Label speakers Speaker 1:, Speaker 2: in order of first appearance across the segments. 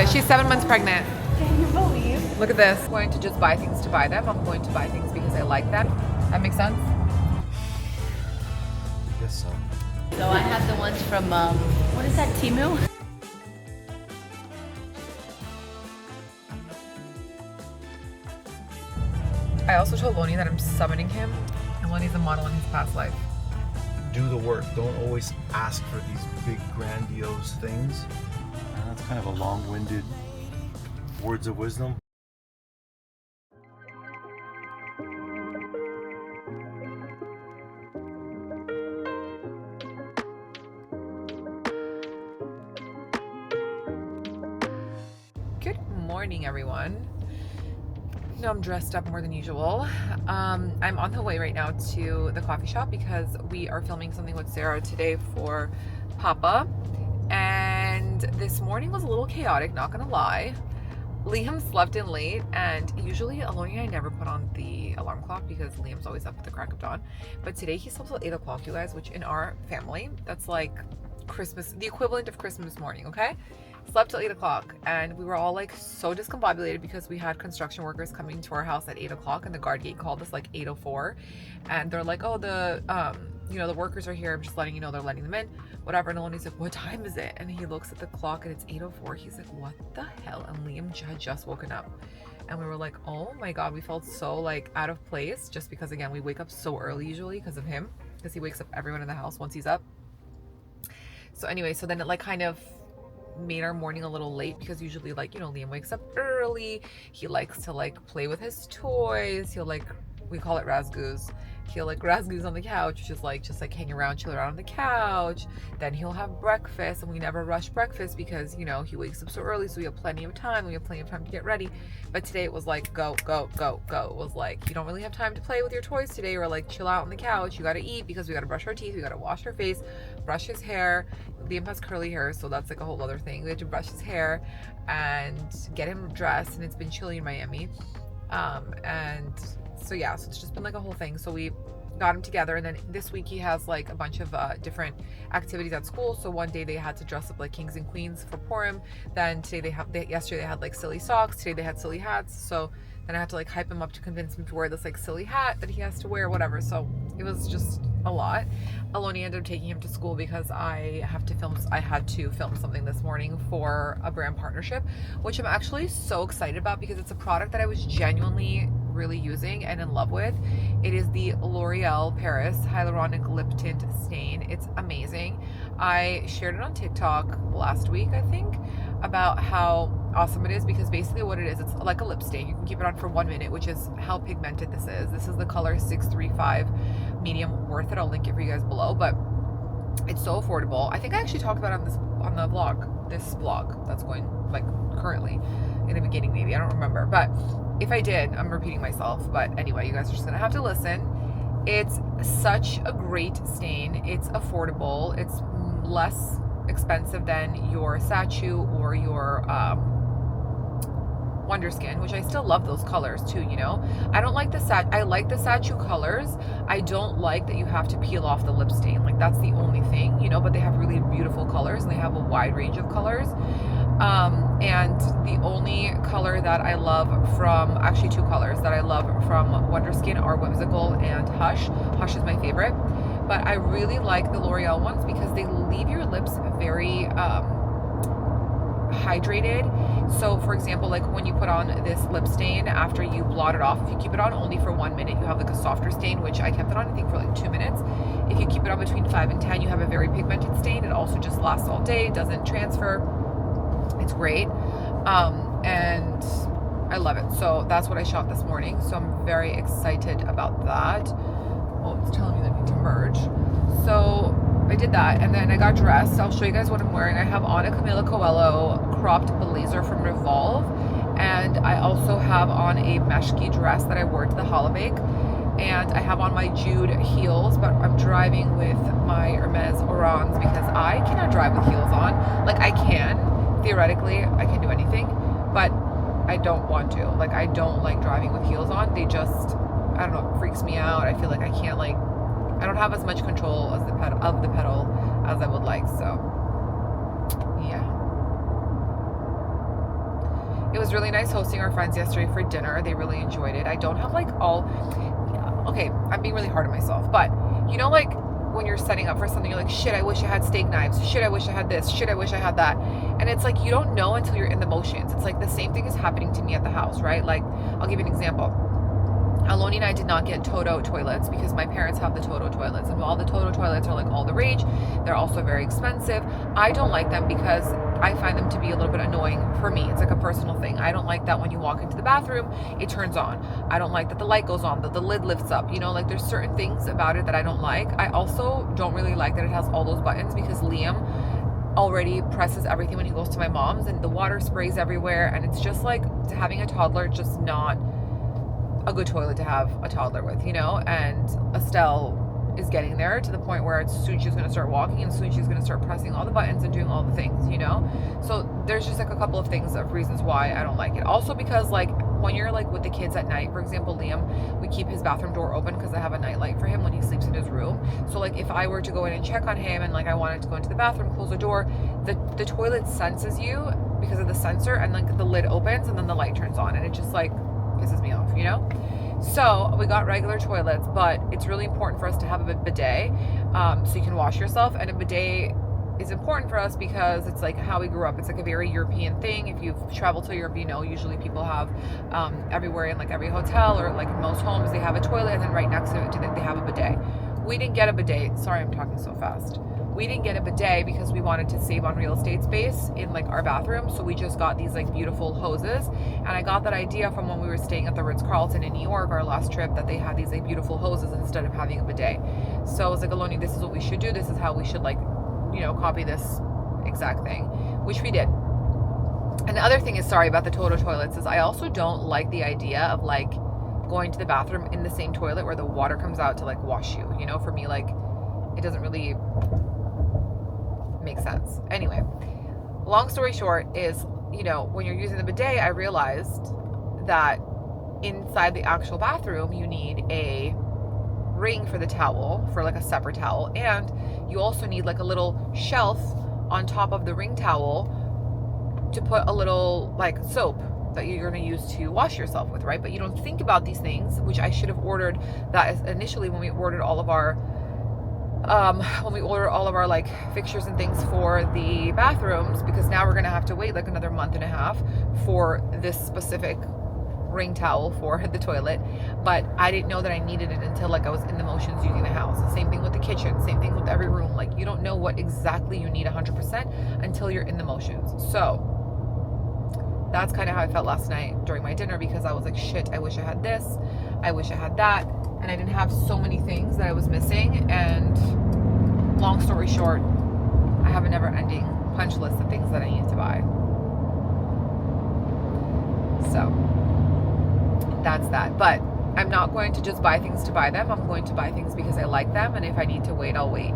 Speaker 1: guys, she's 7 months pregnant.
Speaker 2: Can you believe?
Speaker 1: Look at this. I'm going to just buy things to buy them. I'm going to buy things because I like them. That makes sense?
Speaker 3: I guess so.
Speaker 2: So I have the ones from, what is that, Temu?
Speaker 1: I also told Aloni that I'm summoning him. Aloni's a model in his past life.
Speaker 3: Do the work. Don't always ask for these big, grandiose things. That's kind of a long-winded words of wisdom.
Speaker 1: Good morning, everyone. No, I'm dressed up more than usual. I'm on the way right now to the coffee shop because we are filming something with Sarah today for Papa. And this morning was a little chaotic, not gonna lie. Liam slept in late, and usually Aloni and I never put on the alarm clock because Liam's always up at the crack of dawn. But today he slept till 8 o'clock, you guys, which in our family, that's like Christmas, the equivalent of Christmas morning, okay? Slept till 8 o'clock, and we were all like so discombobulated because we had construction workers coming to our house at 8 o'clock, and the guard gate called us like 8:04, and they're like, oh, the the workers are here, I'm just letting you know they're letting them in, whatever. And Aloni's like, what time is it? And he looks at the clock and it's 8:04. He's like, what the hell? And Liam had just woken up, and we were like, oh my god, we felt so like out of place, just because again we wake up so early usually because of him, because he wakes up everyone in the house once he's up. So anyway, so then it like kind of made our morning a little late, because usually like, Liam wakes up early, he likes to like play with his toys, he'll like, we call it razgoose, he'll like razgoose on the couch, which is like just like hang around, chill around on the couch. Then he'll have breakfast, and we never rush breakfast because he wakes up so early, so we have plenty of time, to get ready. But today it was like go. It was like, you don't really have time to play with your toys today, or like chill out on the couch. You gotta eat because we gotta brush our teeth, we gotta wash our face, brush his hair. Liam has curly hair, so that's like a whole other thing. We had to brush his hair and get him dressed, and it's been chilly in Miami. And so yeah, so it's just been like a whole thing. So we got him together, and then this week he has like a bunch of different activities at school. So one day they had to dress up like kings and queens for Purim. Then yesterday they had like silly socks. Today they had silly hats. So then I had to like hype him up to convince him to wear this like silly hat that he has to wear, whatever. So it was just a lot. Aloni ended up taking him to school because I had to film something this morning for a brand partnership, which I'm actually so excited about because it's a product that I was genuinely really using and in love with. It is the L'Oreal Paris Hyaluronic Lip Tint Stain. It's amazing. I shared it on TikTok last week, I think, about how awesome it is, because basically what it is, it's like a lip stain. You can keep it on for 1 minute, which is how pigmented this is. This is the color 635 medium. Worth it. I'll link it for you guys below, but it's so affordable. I think I actually talked about it on the vlog, this vlog that's going like currently in the beginning, maybe, I don't remember, but if I did, I'm repeating myself. But anyway, you guys are just gonna have to listen. It's such a great stain. It's affordable. It's less expensive than your Sachu or your Wonder Skin, which I still love those colors too, I don't like I like the Sachu colors. I don't like that you have to peel off the lip stain. Like, that's the only thing, but they have really beautiful colors, and they have a wide range of colors. And the only color that I love from, actually two colors that I love from Wonder Skin are Whimsical and Hush. Hush is my favorite, but I really like the L'Oreal ones because they leave your lips very hydrated. So for example, like when you put on this lip stain, after you blot it off, if you keep it on only for 1 minute, you have like a softer stain, which I kept it on I think for like 2 minutes. If you keep it on between 5 and 10, you have a very pigmented stain. It also just lasts all day, doesn't transfer. It's great. And I love it. So that's what I shot this morning. So I'm very excited about that. Oh, it's telling me that I need to merge. So I did that, and then I got dressed. I'll show you guys what I'm wearing. I have on a Camila Coelho cropped blazer from Revolve, and I also have on a meshki dress that I wore to the Halabake, and I have on my Jude heels, but I'm driving with my Hermes Orans because I cannot drive with heels on. Like, I can, theoretically, I can do anything, but I don't want to. Like, I don't like driving with heels on. They just, I don't know, it freaks me out. I feel like I can't, like, I don't have as much control as the pedal as I would like. So yeah, was really nice hosting our friends yesterday for dinner. They really enjoyed it. I don't have like okay, I'm being really hard on myself, but you know, like when you're setting up for something, you're like, shit, I wish I had steak knives. Shit, I wish I had this. Shit, I wish I had that. And it's like, you don't know until you're in the motions. It's like the same thing is happening to me at the house, right? Like, I'll give you an example. Aloni and I did not get Toto toilets because my parents have the Toto toilets. And while the Toto toilets are like all the rage, they're also very expensive. I don't like them because I find them to be a little bit annoying for me. It's like a personal thing. I don't like that when you walk into the bathroom, it turns on. I don't like that the light goes on, that the lid lifts up. You know, like there's certain things about it that I don't like. I also don't really like that it has all those buttons because Liam already presses everything when he goes to my mom's and the water sprays everywhere. And it's just like having a toddler, just not a good toilet to have a toddler with, you know. And Estelle is getting there to the point where it's soon she's going to start walking and soon she's going to start pressing all the buttons and doing all the things, you know. So there's just like a couple of things of reasons why I don't like it. Also because like when you're like with the kids at night, for example, Liam, we keep his bathroom door open because I have a night light for him when he sleeps in his room. So like if I were to go in and check on him and like I wanted to go into the bathroom, close the door, the toilet senses you because of the sensor, and like the lid opens and then the light turns on, and it just like pisses me off, you know. So we got regular toilets, but it's really important for us to have a bidet, so you can wash yourself. And a bidet is important for us because it's like how we grew up. It's like a very European thing. If you've traveled to Europe, you know, usually people have everywhere in like every hotel or like in most homes, they have a toilet, and then right next to it they have a bidet. We didn't get a bidet. Sorry, I'm talking so fast. We didn't get a bidet because we wanted to save on real estate space in like our bathroom. So we just got these like beautiful hoses. And I got that idea from when we were staying at the Ritz-Carlton in New York, our last trip, that they had these like beautiful hoses instead of having a bidet. So I was like, Aloni, this is what we should do. This is how we should like, you know, copy this exact thing, which we did. And the other thing is, sorry about the Toto toilets, is I also don't like the idea of like going to the bathroom in the same toilet where the water comes out to like wash you. You know, for me, like it doesn't really make sense. Anyway, long story short is, you know, when you're using the bidet, I realized that inside the actual bathroom, you need a ring for the towel, for like a separate towel. And you also need like a little shelf on top of the ring towel to put a little like soap that you're going to use to wash yourself with, right? But you don't think about these things, which I should have ordered that initially when we ordered all of our like fixtures and things for the bathrooms, because now we're gonna have to wait like another month and a half for this specific ring towel for the toilet. But I didn't know that I needed it until like I was in the motions using the house. Same thing with the kitchen, same thing with every room. Like you don't know what exactly you need 100% until you're in the motions. So that's kind of how I felt last night during my dinner, because I was like, shit, I wish I had this, I wish I had that, and I didn't have so many things that I was missing. And long story short, I have a never-ending punch list of things that I need to buy. So that's that. But I'm not going to just buy things to buy them. I'm going to buy things because I like them, and if I need to wait, I'll wait.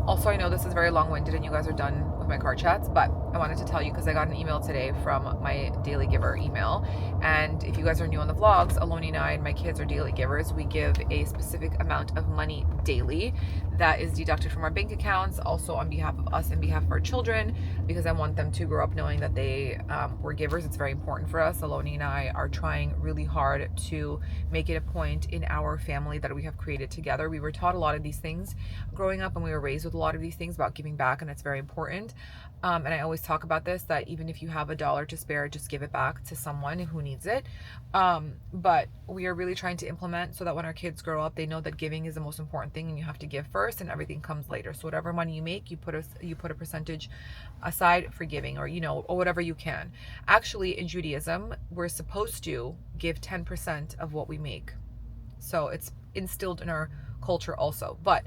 Speaker 1: Also, I know this is very long-winded and you guys are done with my car chats, but I wanted to tell you because I got an email today from my Daily Giver email. And if you guys are new on the vlogs, Aloni and I and my kids are daily givers. We give a specific amount of money daily that is deducted from our bank accounts, also on behalf of us and behalf of our children, because I want them to grow up knowing that they were givers. It's very important for us. Aloni and I are trying really hard to make it a point in our family that we have created together. We were taught a lot of these things growing up, and we were raised with a lot of these things about giving back, and it's very important. And I always talk about this, that even if you have $1 to spare, just give it back to someone who needs it. But we are really trying to implement so that when our kids grow up, they know that giving is the most important thing, and you have to give first and everything comes later. So whatever money you make, you put a percentage aside for giving, or, you know, or whatever you can. Actually, in Judaism, we're supposed to give 10% of what we make. So it's instilled in our culture also. But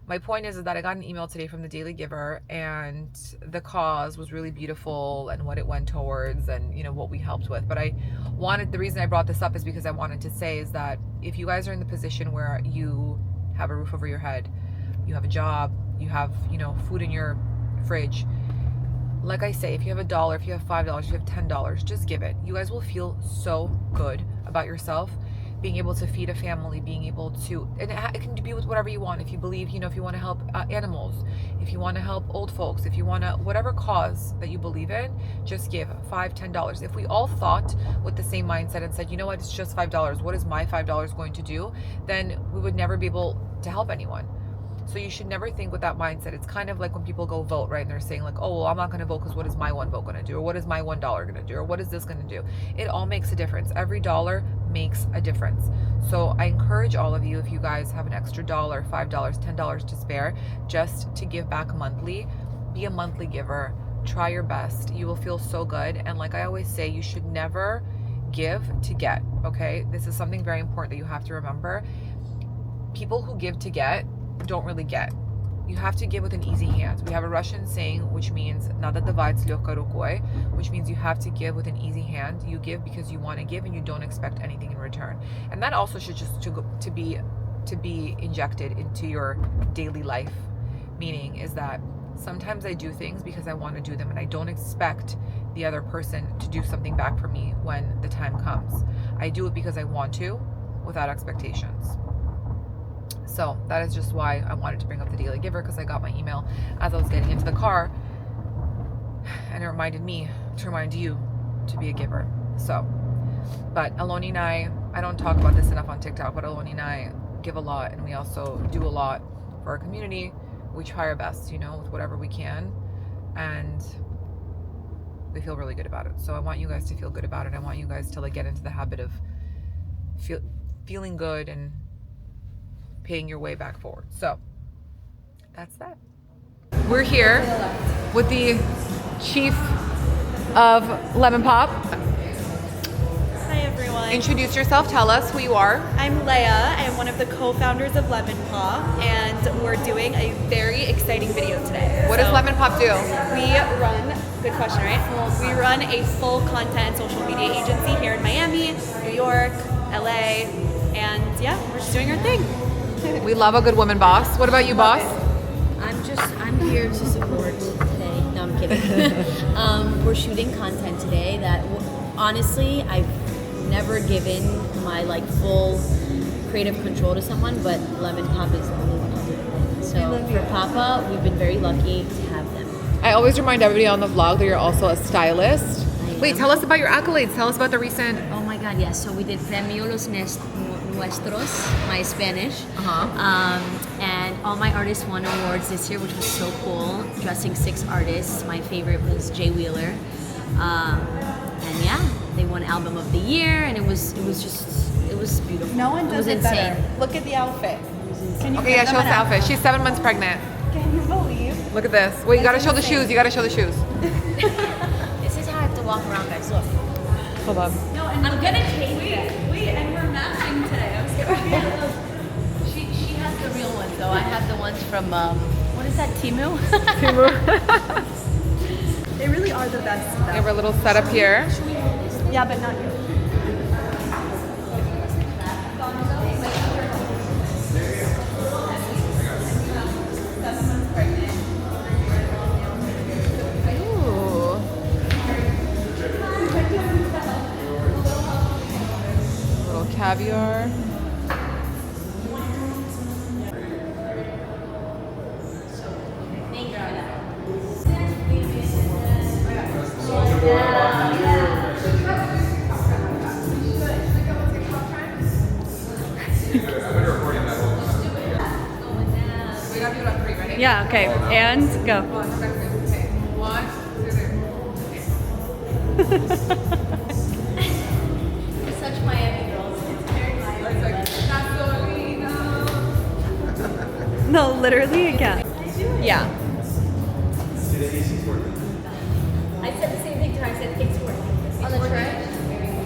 Speaker 1: my point is that I got an email today from the Daily Giver, and the cause was really beautiful and what it went towards, and, you know, what we helped with. But the reason I brought this up is because I wanted to say is that if you guys are in the position where you have a roof over your head, you have a job, you have, you know, food in your fridge, like I say, if you have $1, if you have $5, if you have $10, just give it. You guys will feel so good about yourself being able to feed a family, being able to, and it can be with whatever you want. If you believe, if you want to help animals, if you want to help old folks, if you want to, whatever cause that you believe in, just give $5, $10. If we all thought with the same mindset and said, you know what, it's just $5, what is my $5 going to do? Then we would never be able to help anyone. So you should never think with that mindset. It's kind of like when people go vote, right? And they're saying like, oh, well, I'm not going to vote because what is my one vote going to do? Or what is my $1 going to do? Or what is this going to do? It all makes a difference. Every dollar makes a difference. So I encourage all of you, if you guys have an extra $1, $5, $10 to spare, just to give back monthly, be a monthly giver. Try your best. You will feel so good. And like I always say, you should never give to get, okay? This is something very important that you have to remember. People who give to get don't really get. You have to give with an easy hand. We have a Russian saying which means "Nada давать с легкой рукой," which means you have to give with an easy hand. You give because you want to give and you don't expect anything in return. And that also should just to be injected into your daily life. Meaning is that sometimes I do things because I want to do them and I don't expect the other person to do something back for me when the time comes. I do it because I want to without expectations. So that is just why I wanted to bring up the daily giver, because I got my email as I was getting into the car and it reminded me to remind you to be a giver. So, but Aloni and I don't talk about this enough on TikTok, but Aloni and I give a lot and we also do a lot for our community. We try our best, with whatever we can, and we feel really good about it. So I want you guys to feel good about it. I want you guys to get into the habit of feeling good and paying your way back forward. So that's that. We're here with the chief of Lemon Pop.
Speaker 4: Hi everyone.
Speaker 1: Introduce yourself. Tell us who you are.
Speaker 4: I'm Leia. I am one of the co-founders of Lemon Pop, and we're doing a very exciting video today.
Speaker 1: What does Lemon Pop do?
Speaker 4: We run, good question, right? We run a full content and social media agency here in Miami, New York, LA, and yeah, we're just doing our thing.
Speaker 1: We love a good woman boss. What about you, boss?
Speaker 2: I'm here to support today. No, I'm kidding. We're shooting content today that honestly, I've never given my full creative control to someone, but Lemon Pop is the only one I'll do it with. So for Papa, we've been very lucky to have them.
Speaker 1: I always remind everybody on the vlog that you're also a stylist. Wait, tell us about your accolades. Tell us about the recent...
Speaker 2: Oh my God, yes. So we did Premio Los Nuestros, my Spanish. And all my artists won awards this year, which was so cool. Dressing 6 artists. My favorite was Jay Wheeler. And yeah, they won Album of the Year, and it was beautiful.
Speaker 4: No one does it better.
Speaker 2: Insane.
Speaker 4: Look at the outfit. Can you
Speaker 1: Okay, yeah,
Speaker 4: give
Speaker 1: show us
Speaker 4: them
Speaker 1: the
Speaker 4: an
Speaker 1: outfit. She's 7 months pregnant.
Speaker 4: Can you believe?
Speaker 1: Look at this. Wait, you gotta show the shoes. You gotta show the shoes.
Speaker 2: This is how I have to walk around, guys. Look.
Speaker 1: Hold on.
Speaker 4: No, and I'm gonna change it. Wait, and we're matching today. I'm scared.
Speaker 2: She has the real ones, though. I have the ones from, what is that, Timu?
Speaker 4: They really are the best.
Speaker 1: We have our little setup here.
Speaker 4: Yeah, but not you.
Speaker 1: Ooh. Little caviar.
Speaker 4: Yeah, okay. And go.
Speaker 1: One,
Speaker 2: You're such Miami girls. It's very Miami.
Speaker 4: No, literally again. Yeah.
Speaker 2: I said the same thing to her. I said, it's working. On the tray?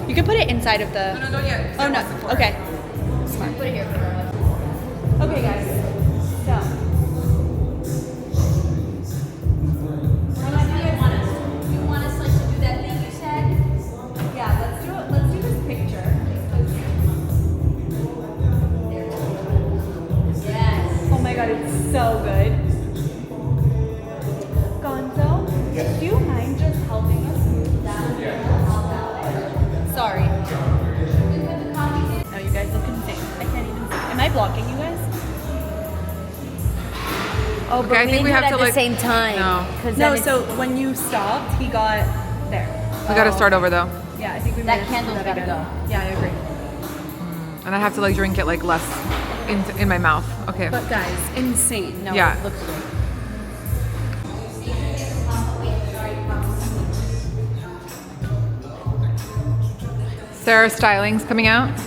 Speaker 4: You can put it inside of the...
Speaker 1: No, not yet.
Speaker 4: Oh, no. Okay.
Speaker 2: Put it here for her.
Speaker 4: Okay, guys. So...
Speaker 2: You want us to do that thing you said?
Speaker 4: Yeah, let's do it. Let's do this picture.
Speaker 2: Yes.
Speaker 4: Oh my god, it's so good. Gonzo, do you mind just helping us move that? Sorry. No, you guys blocking you guys?
Speaker 2: Oh, but
Speaker 1: Okay, I
Speaker 2: we
Speaker 1: think
Speaker 2: didn't
Speaker 1: we
Speaker 2: do
Speaker 1: have
Speaker 2: it
Speaker 1: to,
Speaker 2: at
Speaker 1: like-
Speaker 2: the same time.
Speaker 1: No.
Speaker 2: 'Cause
Speaker 4: No,
Speaker 2: then it's-
Speaker 4: so when you stopped, he got there.
Speaker 1: We got to start over though.
Speaker 4: Yeah, I think we
Speaker 2: That
Speaker 4: might have
Speaker 2: candle's
Speaker 4: to do
Speaker 2: gotta
Speaker 4: again. Yeah, I agree.
Speaker 1: And I have to like drink it like less in my mouth. Okay.
Speaker 4: But guys, insane.
Speaker 2: no,
Speaker 1: Yeah.
Speaker 2: it looks good.
Speaker 1: Sarah's styling's coming out.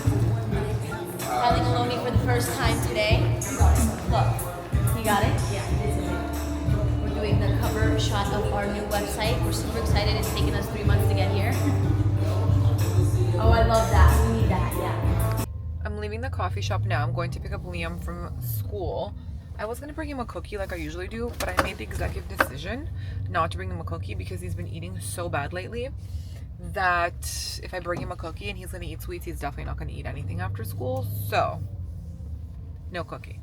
Speaker 2: Styling Aloni for the first time today. Look, you got it? Yeah, this is it. We're doing the cover shot of our new website. We're super excited. It's taken us 3 months to get here. Oh, I love that. We need that, yeah.
Speaker 1: I'm leaving the coffee shop now. I'm going to pick up Liam from school. I was going to bring him a cookie like I usually do, but I made the executive decision not to bring him a cookie because he's been eating so bad lately that if I bring him a cookie and he's going to eat sweets, he's definitely not going to eat anything after school. So, no cookie.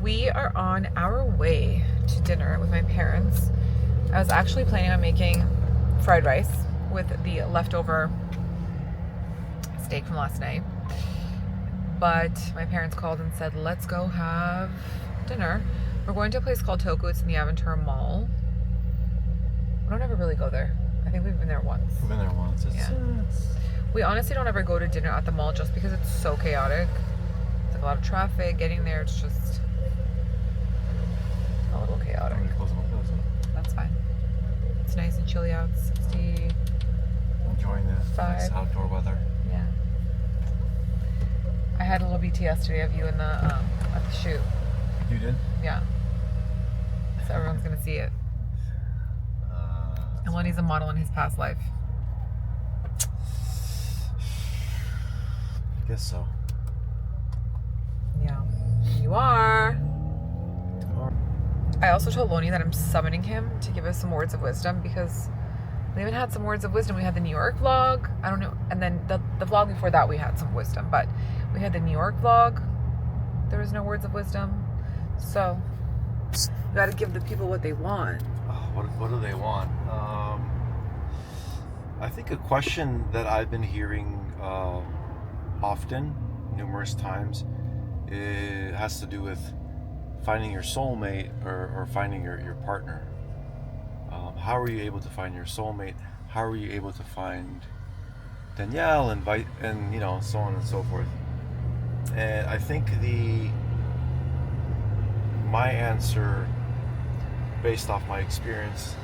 Speaker 1: We are on our way to dinner with my parents. I was actually planning on making fried rice with the leftover steak from last night. But my parents called and said, let's go have dinner. We're going to a place called Toku. It's in the Aventura Mall. We don't ever really go there. I think we've been there once.
Speaker 3: I've been there once.
Speaker 1: Yeah. We honestly don't ever go to dinner at the mall just because it's so chaotic. It's like a lot of traffic. Getting there, it's just a little chaotic. That's fine. It's nice and chilly out. 60.
Speaker 3: Enjoying the nice outdoor weather.
Speaker 1: Yeah. I had a little BTS today of you in the at the shoot.
Speaker 3: You did?
Speaker 1: Yeah. So everyone's gonna see it. And Lenny's a model in his past life.
Speaker 3: I guess so.
Speaker 1: Yeah. You are. I also told Aloni that I'm summoning him to give us some words of wisdom because we haven't had some words of wisdom. We had the New York vlog. I don't know. And then the vlog before that, we had some wisdom. But we had the New York vlog. There was no words of wisdom. So, you got to give the people what they want.
Speaker 3: What do they want? I think a question that I've been hearing often, numerous times, it has to do with finding your soulmate or finding your partner. How are you able to find your soulmate? How are you able to find Danielle and you know, so on and so forth? And I think my answer, based off my experience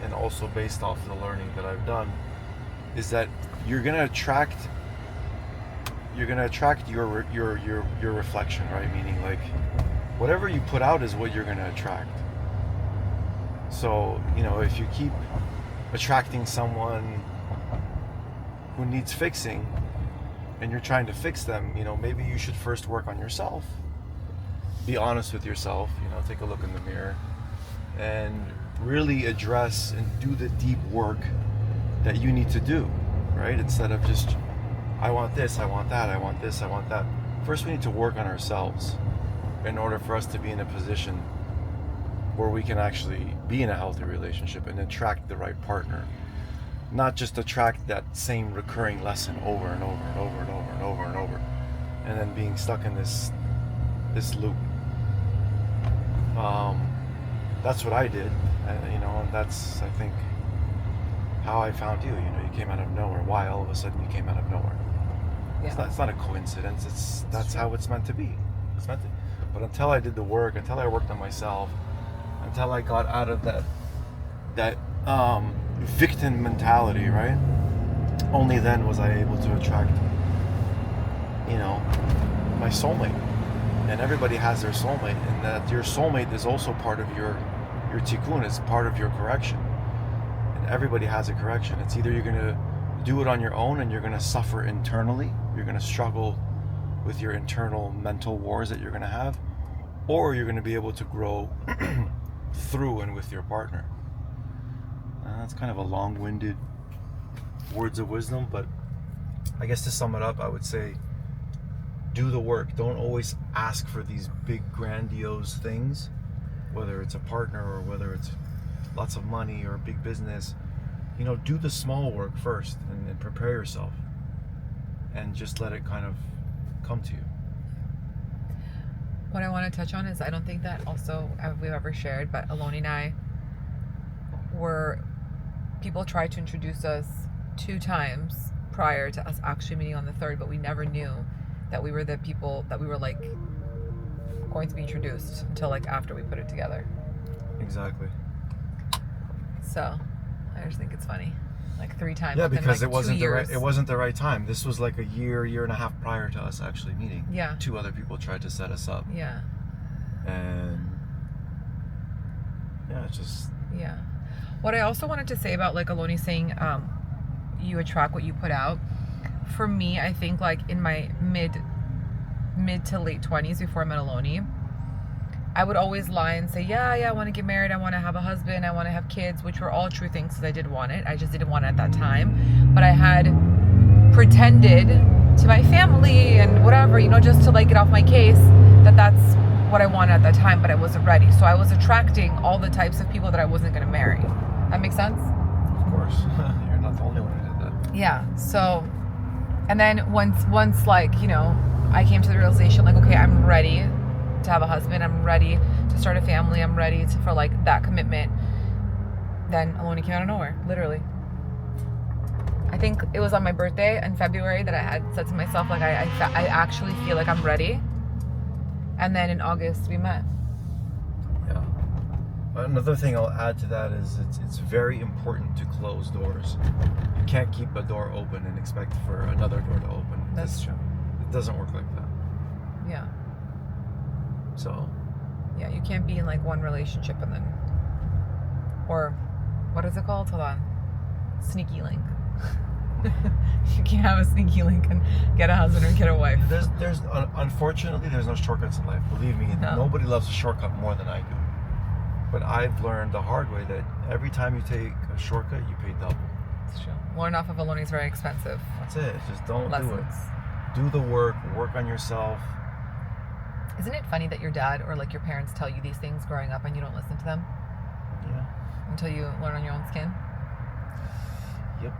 Speaker 3: and also based off the learning that I've done, is that you're gonna attract your reflection, right? Meaning, like, whatever you put out is what you're gonna attract. So, you know, if you keep attracting someone who needs fixing and you're trying to fix them, you know, maybe you should first work on yourself. Be honest with yourself, you know, take a look in the mirror and really address and do the deep work that you need to do, right? Instead of just, I want this, I want that, I want this, I want that. First, we need to work on ourselves in order for us to be in a position where we can actually be in a healthy relationship and attract the right partner. Not just attract that same recurring lesson over and over and over and over and over and over, and then being stuck in this loop. That's what I did, you know, and that's, I think, how I found you. You know, you came out of nowhere. Why all of a sudden you came out of nowhere?
Speaker 1: Yeah.
Speaker 3: It's not a coincidence. That's how it's meant to be. It's meant to. But until I did the work, until I worked on myself, until I got out of that victim mentality, right? Only then was I able to attract, you know, my soulmate. And everybody has their soulmate, and that your soulmate is also part of your tikkun. It's part of your correction. And everybody has a correction. It's either you're gonna do it on your own and you're gonna suffer internally, you're gonna struggle with your internal mental wars that you're gonna have, or you're gonna be able to grow through and with your partner. That's kind of a long-winded words of wisdom, but I guess to sum it up, I would say, do the work. Don't always ask for these big grandiose things, whether it's a partner or whether it's lots of money or big business. do the small work first and prepare yourself, and just let it kind of come to you.
Speaker 1: What I want to touch on is I don't think that also we've ever shared, but Aloni and I people tried to introduce us 2 times prior to us actually meeting on the 3rd, but we never knew that we were the people that we were like going to be introduced until like after we put it together.
Speaker 3: Exactly.
Speaker 1: So I just think it's funny, like 3 times.
Speaker 3: Yeah,
Speaker 1: within,
Speaker 3: because
Speaker 1: like,
Speaker 3: it wasn't
Speaker 1: 2 years.
Speaker 3: it wasn't the right time. This was like a year and a half prior to us actually meeting.
Speaker 1: Yeah.
Speaker 3: 2 other people tried to set us up.
Speaker 1: Yeah.
Speaker 3: And yeah, it's just.
Speaker 1: Yeah. What I also wanted to say about like Aloni saying you attract what you put out. For me, I think like in my mid to late 20s before I met Aloni, I would always lie and say, yeah, I want to get married, I want to have a husband, I want to have kids, which were all true things because I did want it. I just didn't want it at that time. But I had pretended to my family and whatever, just to like get off my case that that's what I wanted at that time, but I wasn't ready. So I was attracting all the types of people that I wasn't going to marry. That makes sense?
Speaker 3: Of course. You're not the only one who did that.
Speaker 1: Yeah. So, and then once like, I came to the realization like, okay, I'm ready to have a husband. I'm ready to start a family. I'm ready for like that commitment. Then Aloni came out of nowhere, literally. I think it was on my birthday in February that I had said to myself, like, I actually feel like I'm ready. And then in August we met.
Speaker 3: Yeah. Another thing I'll add to that is it's very important to close doors. You can't keep a door open and expect for another door to open.
Speaker 1: That's true.
Speaker 3: It doesn't work like that.
Speaker 1: Yeah.
Speaker 3: So.
Speaker 1: Yeah, you can't be in like one relationship and then, or what is it called? Hold on. Sneaky link. You can't have a sneaky link and get a husband or get a wife.
Speaker 3: Unfortunately, there's no shortcuts in life. Believe me, nobody loves a shortcut more than I do. But I've learned the hard way that every time you take a shortcut, you pay double.
Speaker 1: It's true. Learn off of Aloni is very expensive.
Speaker 3: That's it. Just don't do it.
Speaker 1: Lessons.
Speaker 3: Do the work on yourself.
Speaker 1: Isn't it funny that your dad or like your parents tell you these things growing up and you don't listen to them?
Speaker 3: Yeah.
Speaker 1: Until you learn on your own skin?
Speaker 3: Yep.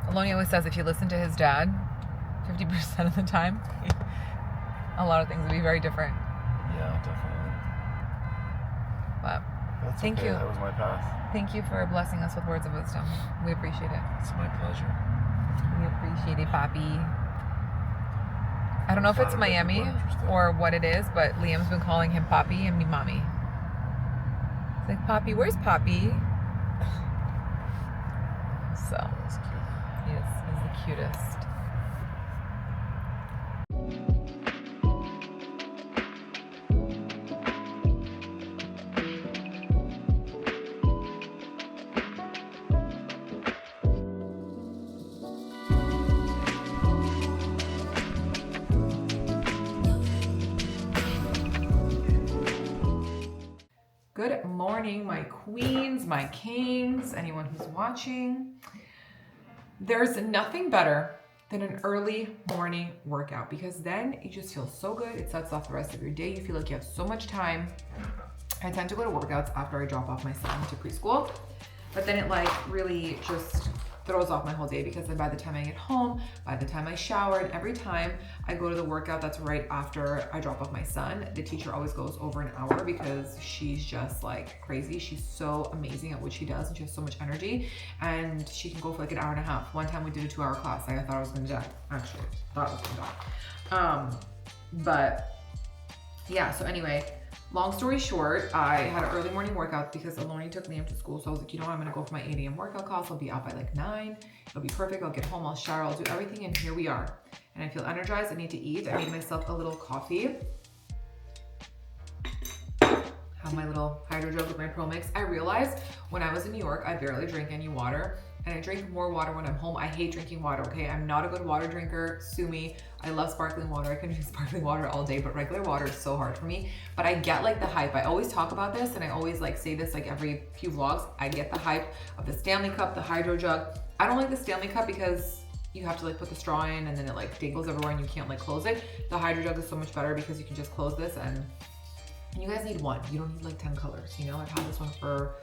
Speaker 1: Aloni always says if you listen to his dad 50% of the time, a lot of things would be very different.
Speaker 3: Yeah, definitely.
Speaker 1: But
Speaker 3: That's
Speaker 1: thank
Speaker 3: okay.
Speaker 1: you.
Speaker 3: That was my path.
Speaker 1: Thank you for blessing us with words of wisdom. We appreciate it.
Speaker 3: It's my pleasure.
Speaker 1: We appreciate it, Papi. I don't know if it's
Speaker 3: Flattered that
Speaker 1: Miami
Speaker 3: people are interested.
Speaker 1: or what it is, but Liam's been calling him Papi and me Mommy. It's like, Papi, where's Papi? So,
Speaker 3: That's cute.
Speaker 1: he's the cutest. Good morning, my queens, my kings, anyone who's watching. There's nothing better than an early morning workout because then you just feel so good. It sets off the rest of your day. You feel like you have so much time. I tend to go to workouts after I drop off my son to preschool, but then it like really just throws off my whole day because then by the time I get home, by the time I shower, and every time I go to the workout that's right after I drop off my son, the teacher always goes over an hour because she's just like crazy. She's so amazing at what she does and she has so much energy and she can go for like an hour and a half. One time we did a 2-hour class. I thought I was gonna die, actually. Thought I was gonna die. But yeah, so anyway, long story short, I had an early morning workout because Aloni took Liam to school. So I was like, you know what, I'm gonna go for my 8 a.m. workout class. I'll be out by like 9. It'll be perfect. I'll get home, I'll shower, I'll do everything, and here we are. And I feel energized. I need to eat. I made myself a little coffee. Have my little hydro gel with my Pro Mix. I realized when I was in New York, I barely drink any water. And I drink more water when I'm home. I hate drinking water, okay? I'm not a good water drinker. Sue me. I love sparkling water. I can drink sparkling water all day, but regular water is so hard for me. But I get like the hype. I always talk about this and I always like say this like every few vlogs. I get the hype of the Stanley Cup, the hydro jug. I don't like the Stanley Cup because you have to like put the straw in and then it like dangles everywhere and you can't like close it. The hydro jug is so much better because you can just close this and you guys need one. You don't need like 10 colors, you know? I've had this one for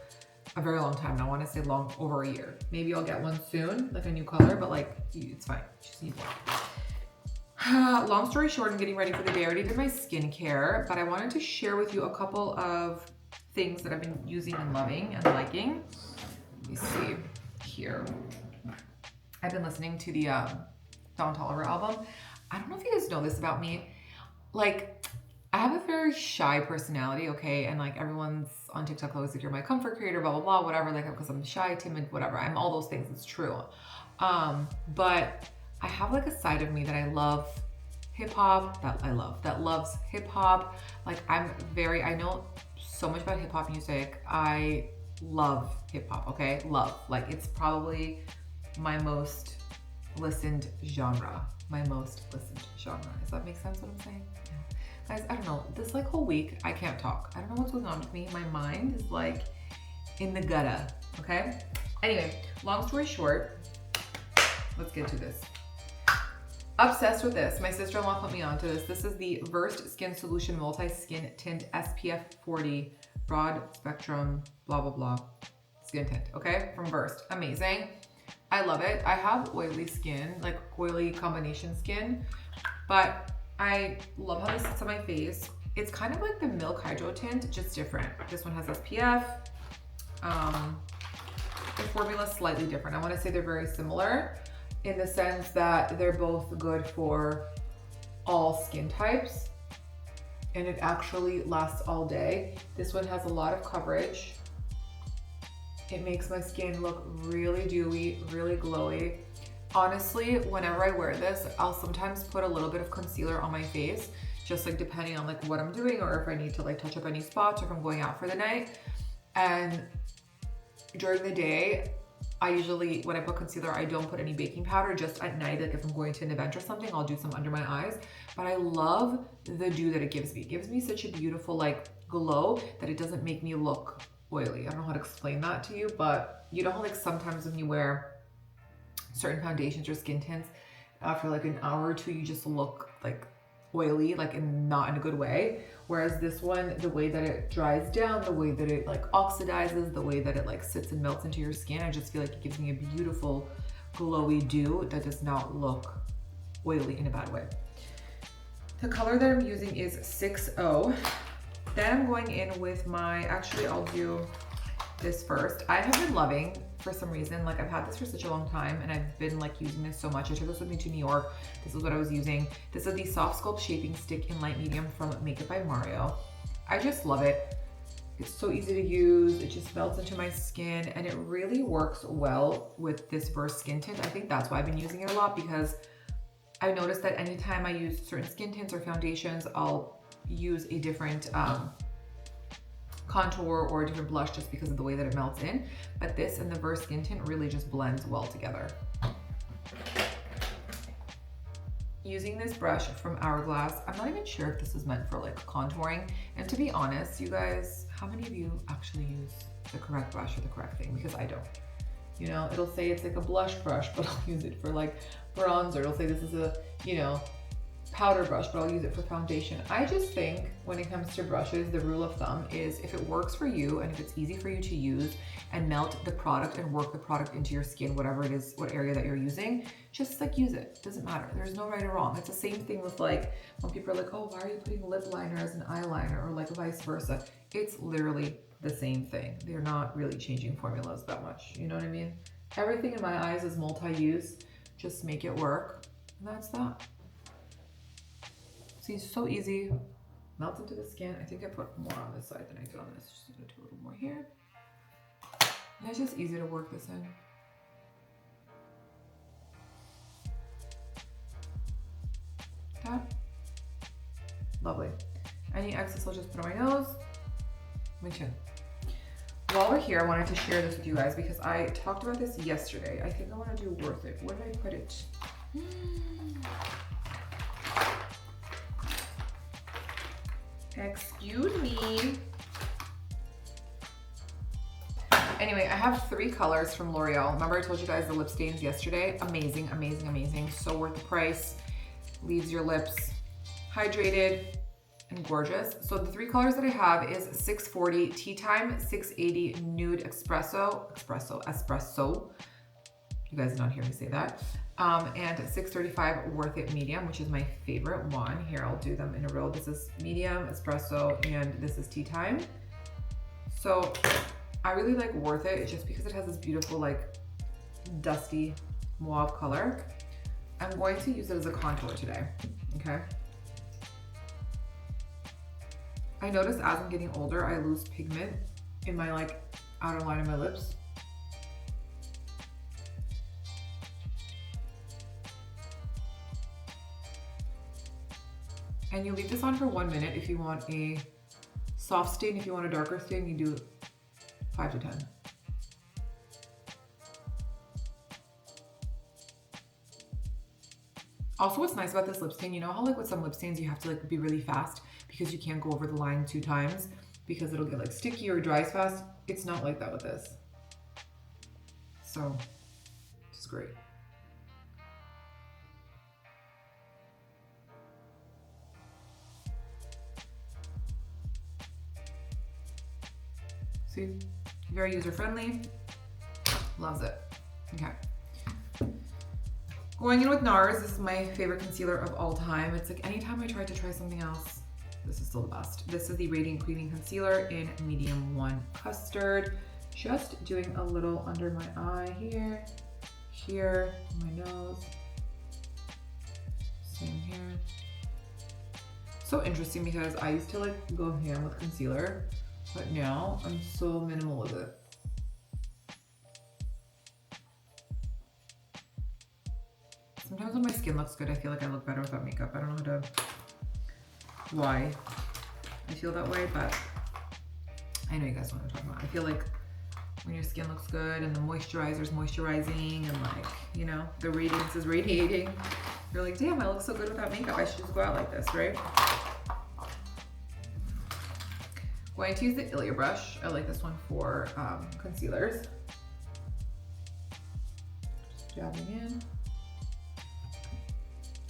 Speaker 1: a very long time. And I want to say long over a year. Maybe I'll get one soon, like a new color, but like it's fine. Just need one. Long story short, I'm getting ready for the day. I already did my skincare, but I wanted to share with you a couple of things that I've been using and loving and liking. Let me see here. I've been listening to the Don Toliver album. I don't know if you guys know this about me. Like, I have a very shy personality, okay? And like everyone's on TikTok always like, you're my comfort creator, blah, blah, blah, whatever. Like, because I'm shy, timid, whatever. I'm all those things, it's true. But I have like a side of me that I love hip hop, that loves hip hop. Like I know so much about hip hop music. I love hip hop, okay? Love, like it's probably my most listened genre. Does that make sense what I'm saying? Yeah. Guys, I don't know, this like whole week, I can't talk. I don't know what's going on with me. My mind is like in the gutter, okay? Anyway, long story short, let's get to this. Obsessed with this. My sister-in-law put me onto this. This is the Versed Skin Solution Multi-Skin Tint SPF 40 Broad Spectrum blah, blah, blah skin tint, okay? From Versed. Amazing. I love it. I have oily skin, like oily combination skin, but I love how this sits on my face. It's kind of like the Milk Hydro Tint, just different. This one has SPF. The formula is slightly different. I want to say they're very similar in the sense that they're both good for all skin types, and it actually lasts all day. This one has a lot of coverage. It makes my skin look really dewy, really glowy. Honestly, whenever I wear this, I'll sometimes put a little bit of concealer on my face, just like depending on like what I'm doing or if I need to like touch up any spots or if I'm going out for the night. And during the day, I usually, when I put concealer, I don't put any baking powder. Just at night, like if I'm going to an event or something, I'll do some under my eyes. But I love the dew that it gives me. It gives me such a beautiful like glow that it doesn't make me look oily. I don't know how to explain that to you, but you know how like sometimes when you wear certain foundations or skin tints, after like an hour or two, you just look like oily, like not in a good way. Whereas this one, the way that it dries down, the way that it like oxidizes, the way that it like sits and melts into your skin, I just feel like it gives me a beautiful glowy dew that does not look oily in a bad way. The color that I'm using is 6O. Then I'm going in with my, actually I'll do this first. I have been loving, for some reason, like I've had this for such a long time and I've been like using this so much. I took this with me to New York. This is what I was using. This is the Soft Sculpt Shaping Stick in Light Medium from Makeup by Mario. I just love it. It's so easy to use. It just melts into my skin and it really works well with this Versed skin tint. I think that's why I've been using it a lot, because I noticed that anytime I use certain skin tints or foundations, I'll use a different contour or a different blush just because of the way that it melts in. But this and the Versed skin tint really just blends well together. Using this brush from Hourglass, I'm not even sure if this is meant for like contouring. And to be honest, you guys, how many of you actually use the correct brush or the correct thing? Because I don't. You know, it'll say it's like a blush brush, but I'll use it for like bronzer. It'll say this is a, you know, powder brush, but I'll use it for foundation. I just think when it comes to brushes, the rule of thumb is if it works for you and if it's easy for you to use and melt the product and work the product into your skin, whatever it is, what area that you're using, just like use it. Doesn't matter. There's no right or wrong. It's the same thing with like when people are like, oh, why are you putting lip liner as an eyeliner, or like vice versa? It's literally the same thing. They're not really changing formulas that much. You know what I mean? Everything in my eyes is multi-use. Just make it work. And that's that. See, it's so easy, melts into the skin. I think I put more on this side than I did on this. Just gonna do a little more here. And it's just easy to work this in. That. Lovely. Any excess I'll just put on my nose, my chin. While we're here, I wanted to share this with you guys because I talked about this yesterday. I think I want to do Worth It. Where did I put it? Excuse me. Anyway, I have 3 colors from L'Oreal. Remember I told you guys the lip stains yesterday? Amazing, amazing, amazing. So worth the price. Leaves your lips hydrated, and gorgeous. So the 3 colors that I have is 640 Tea Time, 680 Nude Espresso. You guys did not hear me say that. And 635 Worth It Medium, which is my favorite one. Here, I'll do them in a row. This is medium, espresso, and this is tea time. So I really like Worth It just because it has this beautiful, like, dusty mauve color. I'm going to use it as a contour today, okay? I notice as I'm getting older, I lose pigment in my, like, outer line of my lips. And you leave this on for 1 minute. If you want a soft stain, if you want a darker stain, you do 5 to 10. Also, what's nice about this lip stain, you know how like with some lip stains you have to like be really fast because you can't go over the line 2 times because it'll get like sticky or dries fast? It's not like that with this. So, it's great. See, very user-friendly, loves it. Okay. Going in with NARS, this is my favorite concealer of all time. It's like anytime I try something else, this is still the best. This is the Radiant Creamy Concealer in Medium 1 Custard. Just doing a little under my eye here, my nose, same here. So interesting because I used to like go ham with concealer, but now I'm so minimal with it. Sometimes when my skin looks good, I feel like I look better without makeup. I don't know why I feel that way, but I know you guys know what I'm talking about. I feel like when your skin looks good and the moisturizer's moisturizing and like, you know, the radiance is radiating, you're like, damn, I look so good without makeup. I should just go out like this, right? Going to use the Ilia brush. I like this one for concealers. Just dabbing in.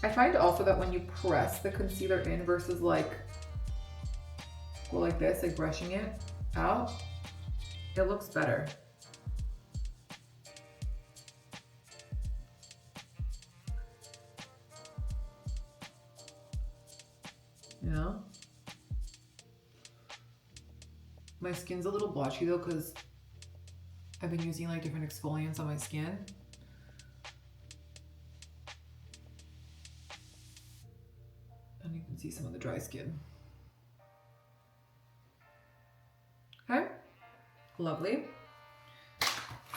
Speaker 1: I find also that when you press the concealer in versus like go like this, like brushing it out, it looks better. You know? My skin's a little blotchy though because I've been using like different exfoliants on my skin. And you can see some of the dry skin. Okay, lovely.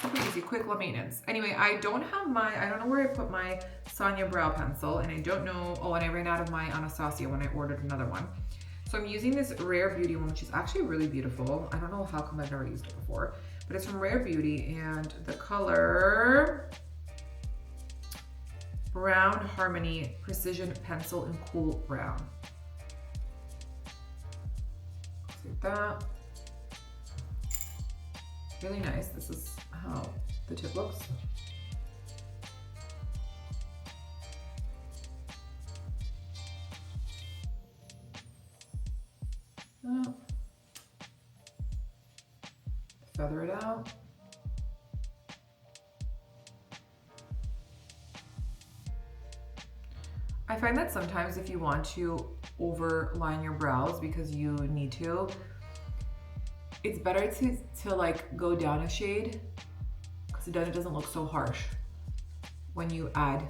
Speaker 1: Super easy, quick, low maintenance. Anyway, I don't know where I put my Sonia brow pencil, and I don't know, oh, and I ran out of my Anastasia when I ordered another one. So I'm using this Rare Beauty one, which is actually really beautiful. I don't know how come I've never used it before, but it's from Rare Beauty, and the color Brown Harmony Precision Pencil in Cool Brown. Like that. Really nice. This is how the tip looks. Feather it out. I find that sometimes if you want to overline your brows because you need to, it's better to like go down a shade because then it doesn't look so harsh when you add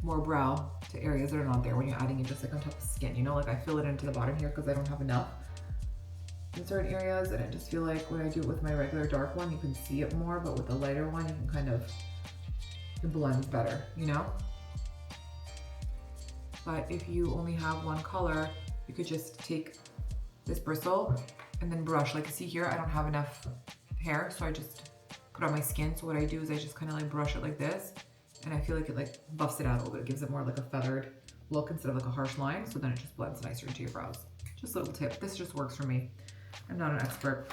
Speaker 1: more brow to areas that are not there, when you're adding it just like on top of skin, you know, like I fill it into the bottom here because I don't have enough in certain areas, and I just feel like when I do it with my regular dark one, you can see it more, but with the lighter one, you can kind of, it blends better, you know? But if you only have one color, you could just take this bristle and then brush. Like you see here, I don't have enough hair, so I just put on my skin. So what I do is I just kind of like brush it like this, and I feel like it like buffs it out a little bit. It gives it more like a feathered look instead of like a harsh line, so then it just blends nicer into your brows. Just a little tip. This just works for me. I'm not an expert.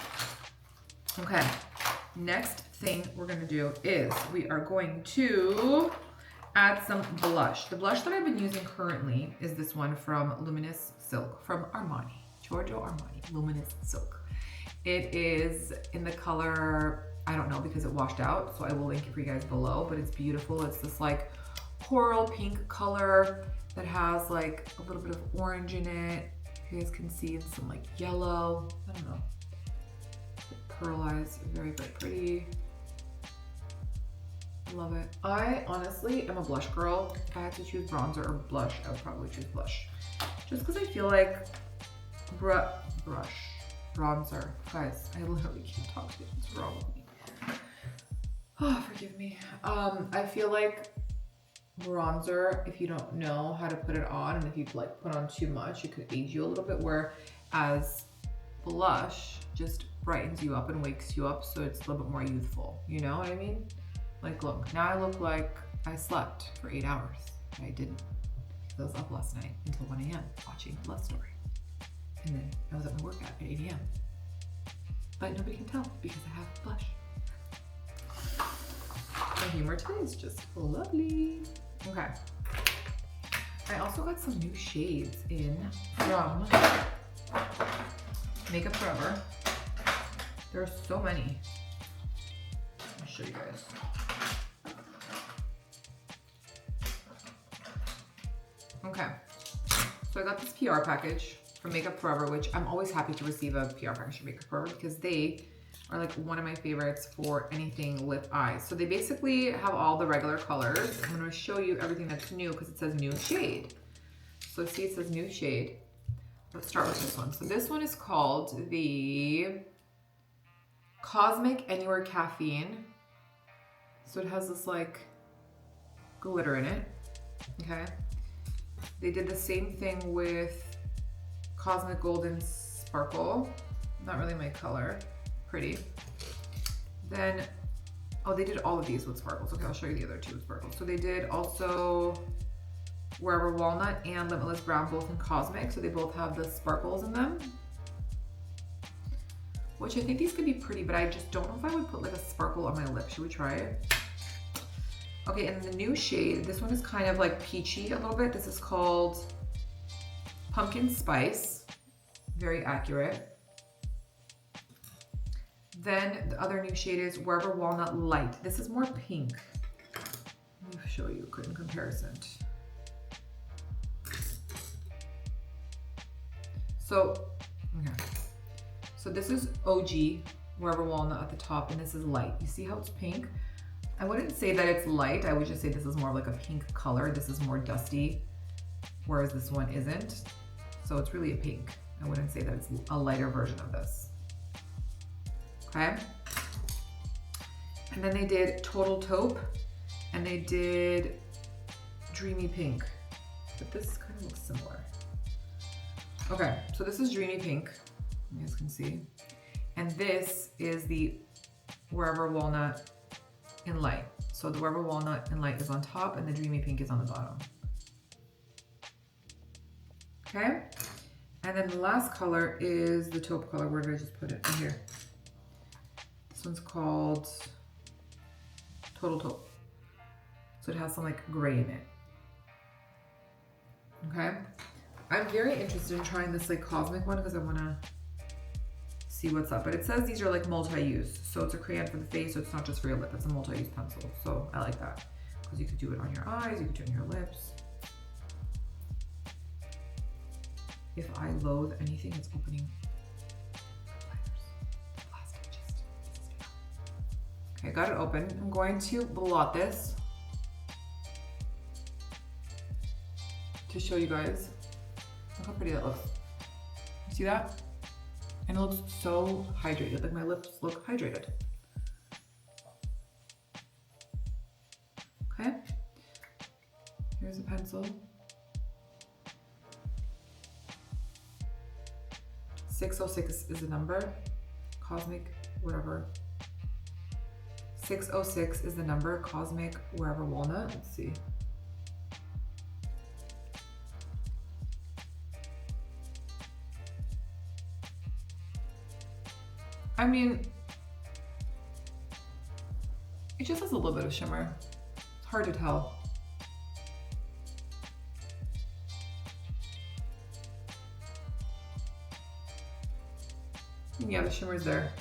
Speaker 1: Okay, next thing we're gonna do is we are going to add some blush. The blush that I've been using currently is this one from Luminous Silk from Armani, Giorgio Armani, Luminous Silk. It is in the color, I don't know because it washed out, so I will link it for you guys below, but it's beautiful. It's this like coral pink color that has like a little bit of orange in it. You guys can see some like yellow, I don't know. Pearl eyes, very, very pretty. Love it. I honestly am a blush girl. If I had to choose bronzer or blush, I would probably choose blush. Just because I feel like bronzer. Guys, I literally can't talk to you. What's wrong with me? Oh, forgive me. I feel like bronzer, if you don't know how to put it on, and if you like put on too much, it could age you a little bit, whereas blush just brightens you up and wakes you up, so it's a little bit more youthful. You know what I mean? Like, look, now I look like I slept for 8 hours. I didn't. I was up last night until 1 a.m. watching Love Story. And then I was at my workout at 8 a.m. But nobody can tell because I have blush. My humor today is just lovely. Okay. I also got some new shades in from Makeup Forever. There are so many. I'll show you guys. Okay, so I got this PR package from Makeup Forever, which I'm always happy to receive a PR package from Makeup Forever because they are like one of my favorites for anything lip eyes. So they basically have all the regular colors. I'm gonna show you everything that's new because it says new shade. So see, it says new shade. Let's start with this one. So this one is called the Cosmic Anywhere Caffeine. So it has this like glitter in it, okay? They did the same thing with Cosmic Golden Sparkle. Not really my color, pretty. Then, oh, they did all of these with sparkles. Okay, I'll show you the other two with sparkles. So they did also Wherever Walnut and Limitless Brown, both in Cosmic. So they both have the sparkles in them, which I think these could be pretty, but I just don't know if I would put like a sparkle on my lip. Should we try it? Okay, and the new shade, this one is kind of like peachy a little bit. This is called Pumpkin Spice, very accurate. Then the other new shade is Wherever Walnut Light. This is more pink. Let me show you in comparison. So, okay. So this is OG, Wherever Walnut at the top, and this is light. You see how it's pink? I wouldn't say that it's light. I would just say this is more of like a pink color. This is more dusty, whereas this one isn't. So it's really a pink. I wouldn't say that it's a lighter version of this. Okay. And then they did Total Taupe, and they did Dreamy Pink. But this kind of looks similar. Okay, so this is Dreamy Pink, you guys can see. And this is the Wherever Walnut in Light. So the Wherever Walnut in Light is on top and the Dreamy Pink is on the bottom. Okay, and then the last color is the taupe color. Where did I just put it? Right here. This one's called Total Taupe. So it has some like gray in it. Okay, I'm very interested in trying this like cosmic one because I want to see what's up. But it says these are like multi-use. So it's a crayon for the face, so it's not just for your lip. It's a multi-use pencil. So I like that because you could do it on your eyes, you could do it on your lips. If I loathe anything, it's opening the plastic. Okay, got it open. I'm going to blot this to show you guys. Look how pretty that looks. You see that? And it looks so hydrated. Like my lips look hydrated. Okay. Here's a pencil. 606 is the number. Cosmic, whatever. 606 is the number. Cosmic, Wherever Walnut. Let's see. I mean, it just has a little bit of shimmer. It's hard to tell. Yeah, the shimmer's there.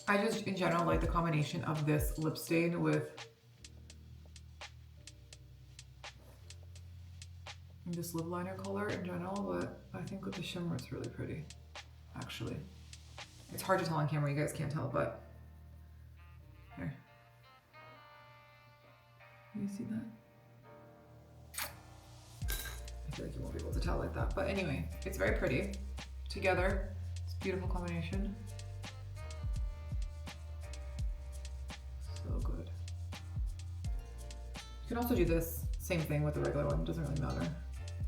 Speaker 1: I just, in general, like the combination of this lip stain with this lip liner color in general, but I think with the shimmer it's really pretty, actually. It's hard to tell on camera, you guys can't tell, but here. You see that? I feel like you won't be able to tell like that, but anyway, it's very pretty. Together, it's a beautiful combination. So good. You can also do this same thing with the regular one, it doesn't really matter.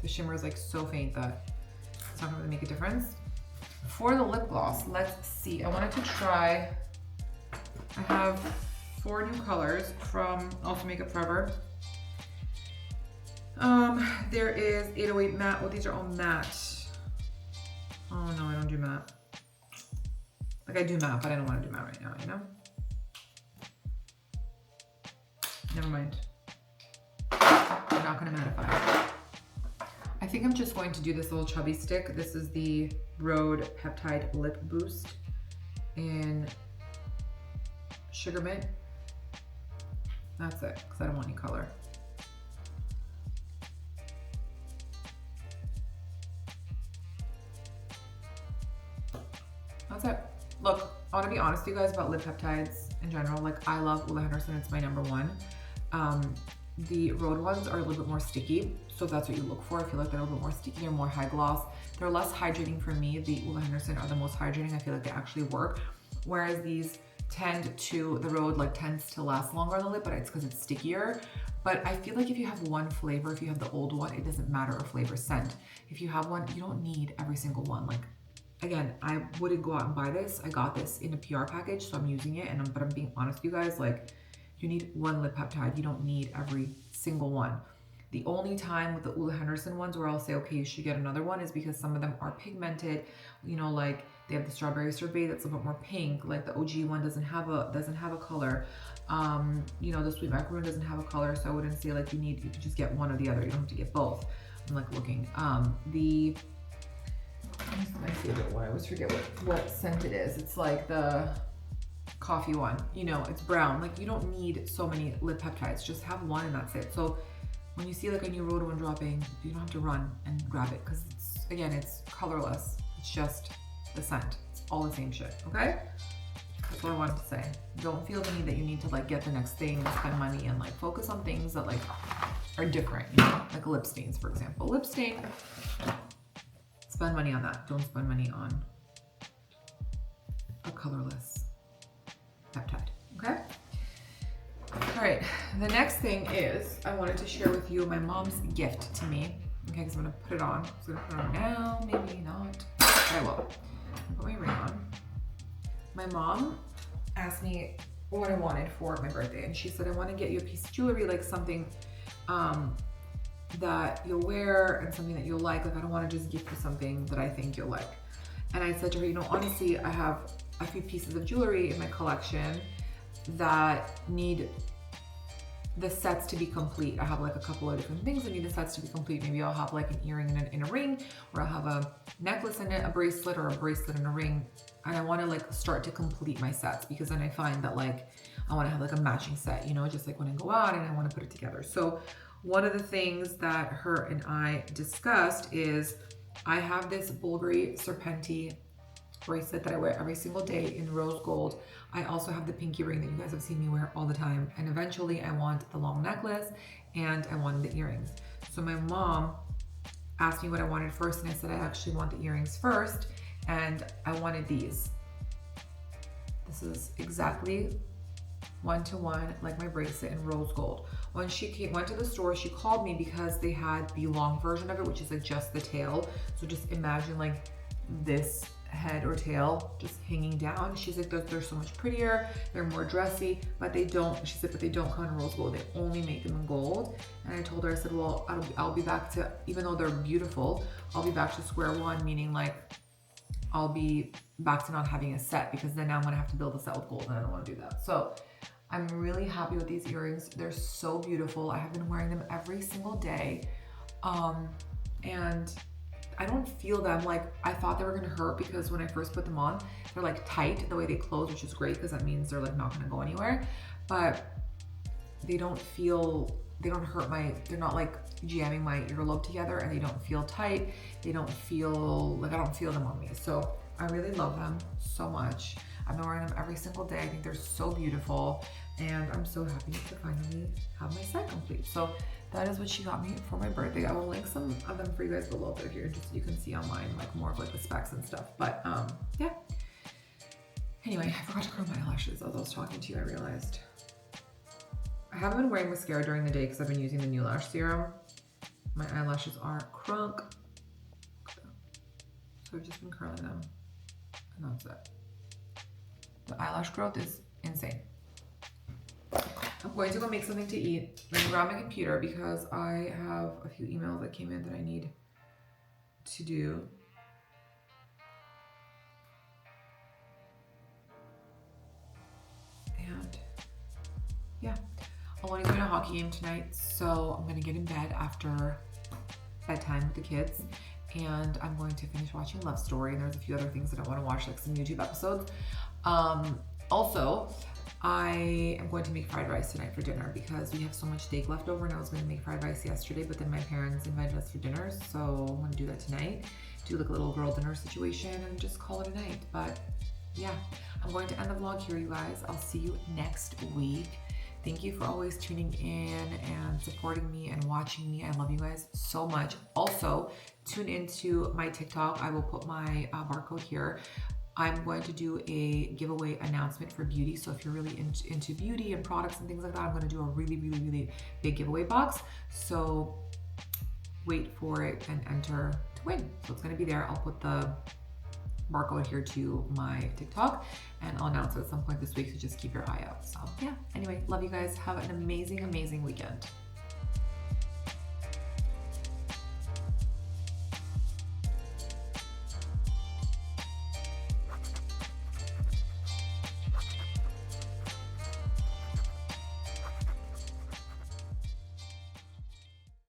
Speaker 1: The shimmer is like so faint that it's not gonna really make a difference. For the lip gloss, let's see. I wanted to try, I have 4 new colors from Also Makeup Forever. There is 808 matte. Oh, these are all matte. Oh no, I don't do matte. Like I do matte, but I don't want to do matte right now, you know? Never mind. I'm not gonna mattify. I think I'm just going to do this little chubby stick. This is the Rhode Peptide Lip Boost in Sugar Mint. That's it, because I don't want any color. That's it. Look, I want to be honest with you guys about lip peptides in general. Like, I love Ole Henderson, it's my #1. The Rhode ones are a little bit more sticky, so that's what you look for. I feel like they're a little bit more sticky, they're more high gloss. They're less hydrating for me. The Ole Henderson are the most hydrating. I feel like they actually work. Whereas these the Rhode like tends to last longer on the lip, but it's because it's stickier. But I feel like if you have one flavor, if you have the old one, it doesn't matter a flavor scent. If you have one, you don't need every single one. Like, again, I wouldn't go out and buy this. I got this in a PR package, so I'm using it, but I'm being honest with you guys, like, you need one lip peptide. You don't need every single one. The only time with the Ole Henderson ones where I'll say, okay, you should get another one is because some of them are pigmented, you know, like they have the Strawberry Sorbet that's a bit more pink, like the OG one doesn't have a color. You know, the Sweet Macaroon doesn't have a color, so I wouldn't say like you could just get one or the other. You don't have to get both. I'm like looking. This is my favorite one. I always forget what scent it is. It's like the coffee one, you know, it's brown. Like, you don't need so many lip peptides, just have one and that's it. So when you see like a new Rhode one dropping, you don't have to run and grab it, because it's colorless. It's just the scent. It's all the same shit, okay? That's what I wanted to say. Don't feel the need that you need to like get the next thing and spend money, and like focus on things that like are different, you know, like lip stains, for example. Lip stain, spend money on that. Don't spend money on a colorless peptide, okay? All right, the next thing is I wanted to share with you my mom's gift to me, okay, because I'm gonna put it on. So I'm gonna put it on now, maybe not. I will. I'll put my ring on. My mom asked me what I wanted for my birthday, and she said, I want to get you a piece of jewelry, like something that you'll wear and something that you'll like. Like, I don't want to just gift you something that I think you'll like. And I said to her, you know, honestly, I have a few pieces of jewelry in my collection that need the sets to be complete. I have like a couple of different things that need the sets to be complete. Maybe I'll have like an earring and a ring, or I'll have a necklace and a bracelet, or a bracelet and a ring. And I want to like start to complete my sets, because then I find that like I want to have like a matching set, you know, just like when I go out and I want to put it together. So one of the things that her and I discussed is I have this Bulgari Serpenti bracelet that I wear every single day in rose gold. I also have the pinky ring that you guys have seen me wear all the time. And eventually I want the long necklace and I wanted the earrings. So my mom asked me what I wanted first, and I said I actually want the earrings first, and I wanted these. This is exactly 1-to-1 like my bracelet in rose gold. When she went to the store, she called me because they had the long version of it, which is like just the tail. So just imagine like this head or tail just hanging down. She's like, they're so much prettier, they're more dressy, but they don't, she said, but they don't come in rose gold, they only make them in gold. And I told her, I said, well, I'll be back to, even though they're beautiful, I'll be back to square one, meaning like I'll be back to not having a set, because then now I'm gonna have to build a set with gold, and I don't want to do that. So I'm really happy with these earrings. They're so beautiful. I have been wearing them every single day. And I don't feel them like I thought they were gonna hurt, because when I first put them on, they're like tight the way they close, which is great because that means they're like not gonna go anywhere. But they don't hurt they're not like jamming my earlobe together, and they don't feel tight. They don't feel like, I don't feel them on me. So I really love them so much. I've been wearing them every single day. I think they're so beautiful, and I'm so happy to finally have my set complete. So that is what she got me for my birthday. I will link some of them for you guys below, but if you're interested, you can see online like more of like the specs and stuff. But yeah. Anyway, I forgot to curl my eyelashes. As I was talking to you, I realized I haven't been wearing mascara during the day because I've been using the new lash serum. My eyelashes are crunk. So I've just been curling them, and that's it. The eyelash growth is insane. I'm going to go make something to eat. I'm gonna grab my computer because I have a few emails that came in that I need to do. And yeah, Aloni's going to a hockey game tonight, so I'm gonna get in bed after bedtime with the kids, and I'm going to finish watching Love Story, and there's a few other things that I want to watch, like some YouTube episodes. Also, I am going to make fried rice tonight for dinner because we have so much steak left over, and I was going to make fried rice yesterday, but then my parents invited us for dinner, so I'm going to do that tonight. Do like a little girl dinner situation and just call it a night. But yeah, I'm going to end the vlog here, you guys. I'll see you next week. Thank you for always tuning in and supporting me and watching me. I love you guys so much. Also, tune into my TikTok. I will put my barcode here. I'm going to do a giveaway announcement for beauty. So if you're really into beauty and products and things like that, I'm going to do a really, really, really big giveaway box. So wait for it and enter to win. So it's going to be there. I'll put the barcode here to my TikTok, and I'll announce it at some point this week, so just keep your eye out. So yeah, anyway, love you guys. Have an amazing, amazing weekend.